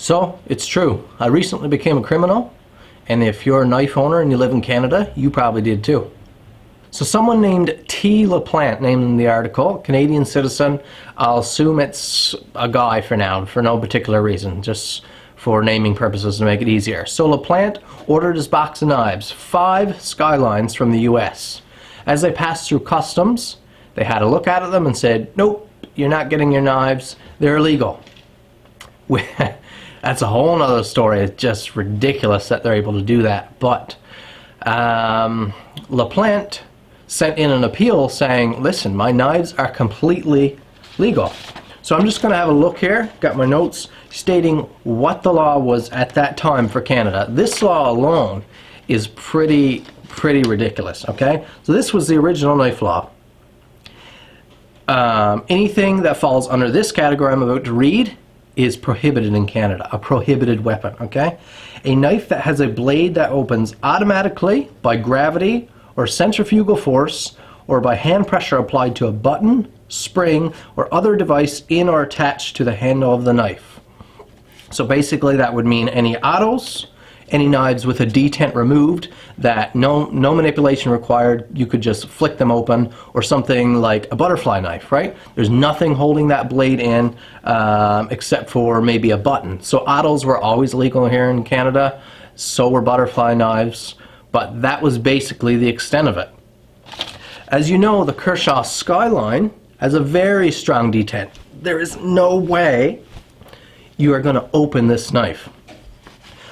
So, it's true. I recently became a criminal, and if you're a knife owner and you live in Canada, you probably did too. So someone named T. LaPlante, named in the article, Canadian citizen. I'll assume it's a guy for now, for no particular reason, just for naming purposes to make it easier. So LaPlante ordered his box of knives, 5 Skylines from the US. As they passed through customs, they had a look at them and said, nope, you're not getting your knives, they're illegal. That's a whole nother story. It's just ridiculous that they're able to do that. But LaPlante sent in an appeal saying, listen, my knives are completely legal. So I'm just going to have a look here. Got my notes stating what the law was at that time for Canada. This law alone is pretty ridiculous, okay? So this was the original knife law. Anything that falls under this category I'm about to read is prohibited in Canada, a prohibited weapon, okay? A knife that has a blade that opens automatically by gravity or centrifugal force or by hand pressure applied to a button, spring, or other device in or attached to the handle of the knife. So basically that would mean any autos, any knives with a detent removed that no manipulation required, you could just flick them open, or something like a butterfly knife, right? There's nothing holding that blade in except for maybe a button. So autos were always legal here in Canada, so were butterfly knives, but that was basically the extent of it. As you know, the Kershaw Skyline has a very strong detent. There is no way you are going to open this knife.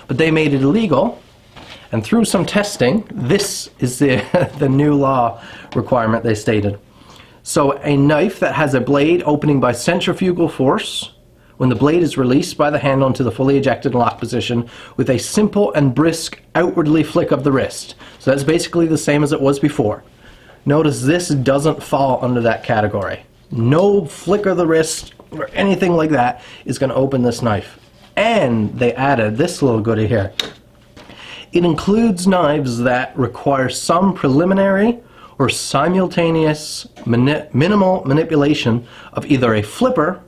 But they made it illegal, and through some testing, this is the new law requirement they stated. So a knife that has a blade opening by centrifugal force, when the blade is released by the handle into the fully ejected lock position with a simple and brisk outwardly flick of the wrist. So that's basically the same as it was before. Notice this doesn't fall under that category. No flick of the wrist or anything like that is going to open this knife. And they added this little goodie here. It includes knives that require some preliminary or simultaneous minimal manipulation of either a flipper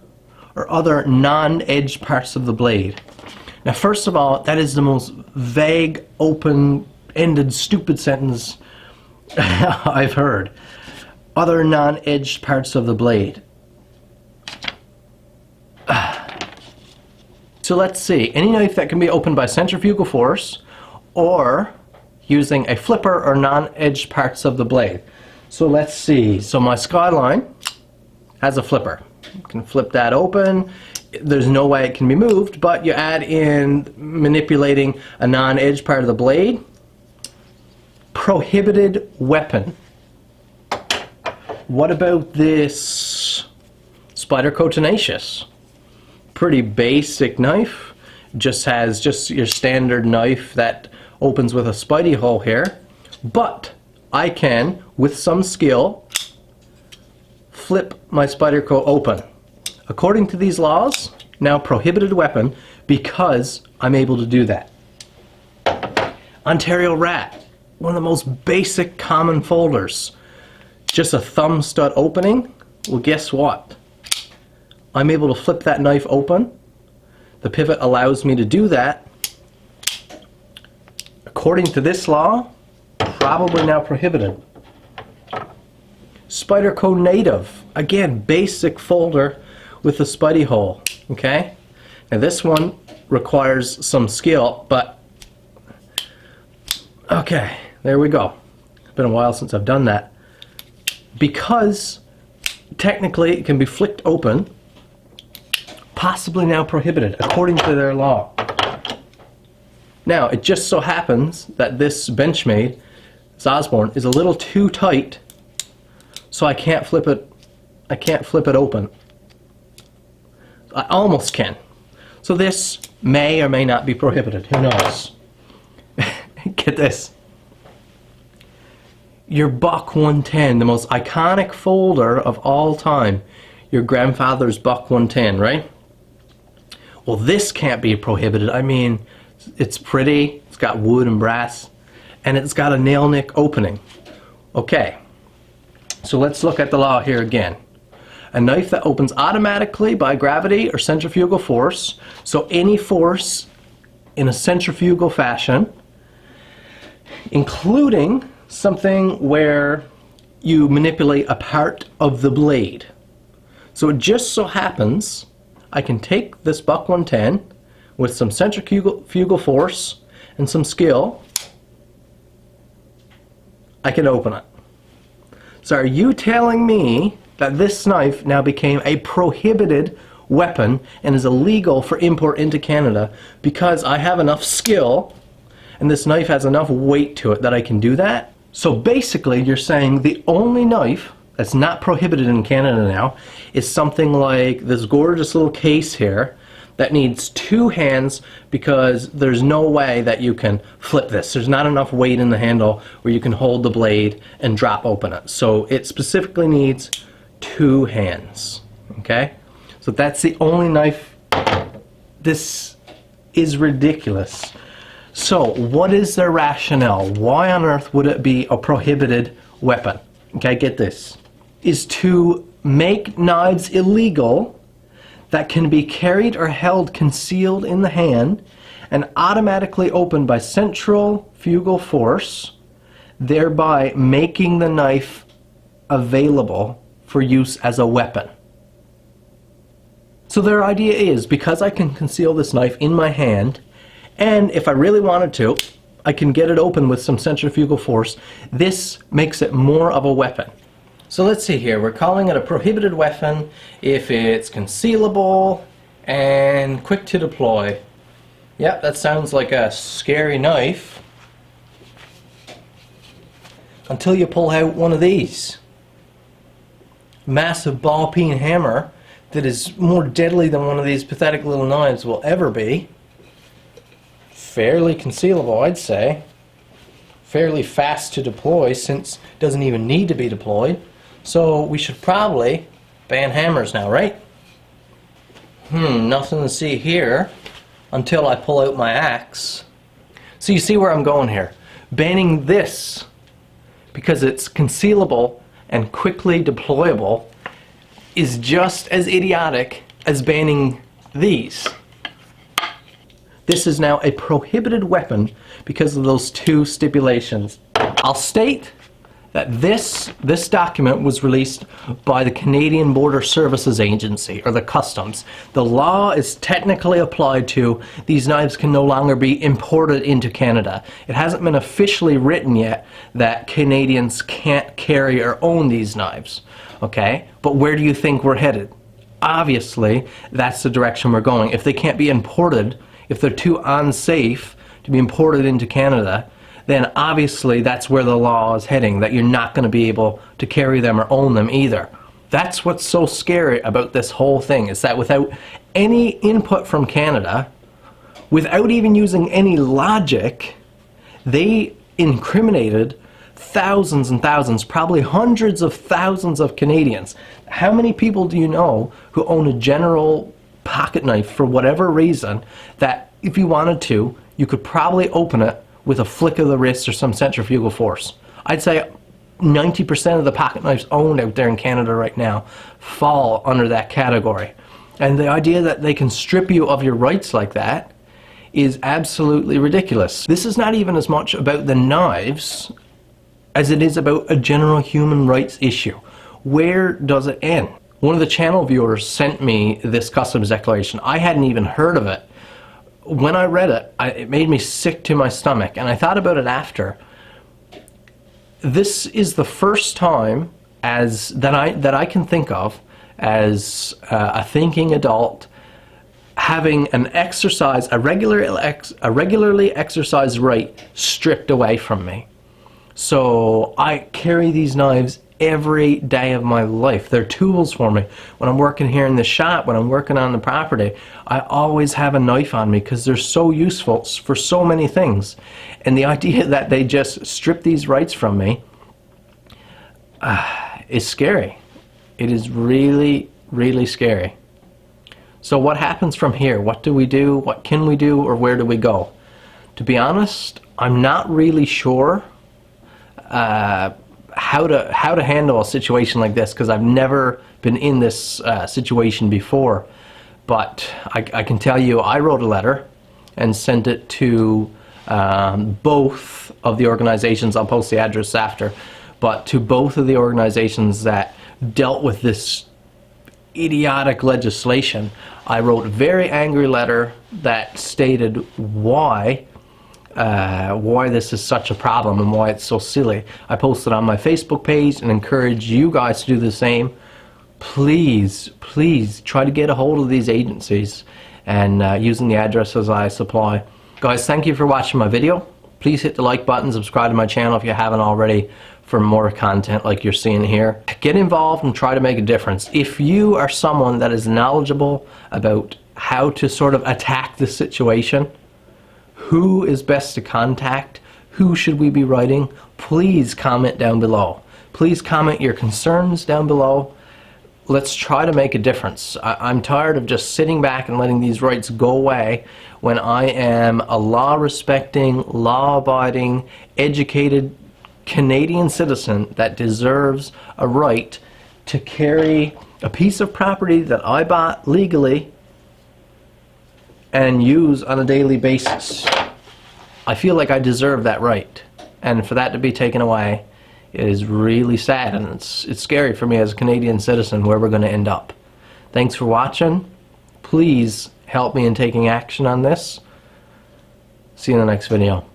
or other non-edged parts of the blade. Now, first of all, that is the most vague, open-ended, stupid sentence I've heard. Other non-edged parts of the blade. So let's see, any knife that can be opened by centrifugal force or using a flipper or non-edged parts of the blade. So let's see, so my Skyline has a flipper. You can flip that open. There's no way it can be moved, but you add in manipulating a non-edged part of the blade. Prohibited weapon. What about this Spyderco Tenacious? Pretty basic knife, just has your standard knife that opens with a spidey hole here, but I can, with some skill, flip my Spyderco open. According to these laws, now prohibited weapon because I'm able to do that. Ontario Rat, one of the most basic common folders, just a thumb stud opening. Well, guess what? I'm able to flip that knife open. The pivot allows me to do that. According to this law, probably now prohibited. Spyderco Native, again, basic folder with a spidey hole, okay? Now this one requires some skill, but okay, there we go. It's been a while since I've done that. Because technically it can be flicked open, possibly now prohibited according to their law. Now it just so happens that this Benchmade, this Osborne, is a little too tight, so I can't flip it. I can't flip it open. I almost can. So this may or may not be prohibited. Who knows? Get this. Your Buck 110, the most iconic folder of all time. Your grandfather's Buck 110, right? Well, this can't be prohibited. I mean, it's pretty, it's got wood and brass, and it's got a nail nick opening. Okay, so let's look at the law here again. A knife that opens automatically by gravity or centrifugal force. So any force in a centrifugal fashion, including something where you manipulate a part of the blade. So it just so happens I can take this Buck 110 with some centrifugal force and some skill. I can open it. So are you telling me that this knife now became a prohibited weapon and is illegal for import into Canada because I have enough skill and this knife has enough weight to it that I can do that? So basically you're saying the only knife that's not prohibited in Canada now is something like this gorgeous little case here that needs two hands because there's no way that you can flip this. There's not enough weight in the handle where you can hold the blade and drop open it. So it specifically needs two hands, okay? So that's the only knife. This is ridiculous. So what is their rationale? Why on earth would it be a prohibited weapon? Okay, get this. Is to make knives illegal that can be carried or held concealed in the hand and automatically opened by centrifugal force, thereby making the knife available for use as a weapon. So their idea is, because I can conceal this knife in my hand, and if I really wanted to, I can get it open with some centrifugal force, this makes it more of a weapon. So let's see here, we're calling it a prohibited weapon if it's concealable and quick to deploy. Yep, that sounds like a scary knife. Until you pull out one of these. Massive ball-peen hammer that is more deadly than one of these pathetic little knives will ever be. Fairly concealable, I'd say. Fairly fast to deploy since it doesn't even need to be deployed. So we should probably ban hammers now, right? Nothing to see here until I pull out my axe. So you see where I'm going here. Banning this because it's concealable and quickly deployable is just as idiotic as banning these. This is now a prohibited weapon because of those two stipulations. I'll state that this document was released by the Canadian Border Services Agency, or the Customs. The law is technically applied to these knives can no longer be imported into Canada. It hasn't been officially written yet that Canadians can't carry or own these knives, okay? But where do you think we're headed? Obviously, that's the direction we're going. If they can't be imported, if they're too unsafe to be imported into Canada, then obviously that's where the law is heading, that you're not going to be able to carry them or own them either. That's what's so scary about this whole thing, is that without any input from Canada, without even using any logic, they incriminated thousands and thousands, probably hundreds of thousands of Canadians. How many people do you know who own a general pocket knife for whatever reason that if you wanted to, you could probably open it with a flick of the wrist or some centrifugal force? I'd say 90% of the pocket knives owned out there in Canada right now fall under that category. And the idea that they can strip you of your rights like that is absolutely ridiculous. This is not even as much about the knives as it is about a general human rights issue. Where does it end? One of the channel viewers sent me this customs declaration. I hadn't even heard of it. When I read it, it made me sick to my stomach, and I thought about it after. This is the first time that I can think of as a thinking adult having an exercise, a regularly exercised right stripped away from me. So I carry these knives every day of my life. They're tools for me. When I'm working here in the shop, when I'm working on the property, I always have a knife on me because they're so useful for so many things. And the idea that they just strip these rights from me is scary. It is really, really scary. So what happens from here? What do we do? What can we do? Or where do we go? To be honest, I'm not really sure how to handle a situation like this because I've never been in this situation before, but I can tell you I wrote a letter and sent it to both of the organizations. I'll post the address after, but to both of the organizations that dealt with this idiotic legislation. I wrote a very angry letter that stated why this is such a problem and why it's so silly. I posted on my Facebook page and encourage you guys to do the same. Please, please try to get a hold of these agencies and using the addresses I supply. Guys, thank you for watching my video. Please hit the like button, subscribe to my channel if you haven't already for more content like you're seeing here. Get involved and try to make a difference. If you are someone that is knowledgeable about how to sort of attack the situation, who is best to contact, who should we be writing, please comment down below. Please comment your concerns down below. Let's try to make a difference. I'm tired of just sitting back and letting these rights go away when I am a law-respecting, law-abiding, educated Canadian citizen that deserves a right to carry a piece of property that I bought legally and use on a daily basis. I feel like I deserve that right, and for that to be taken away is really sad, and it's scary for me as a Canadian citizen where we're going to end up. Thanks for watching. Please help me in taking action on this. See you in the next video.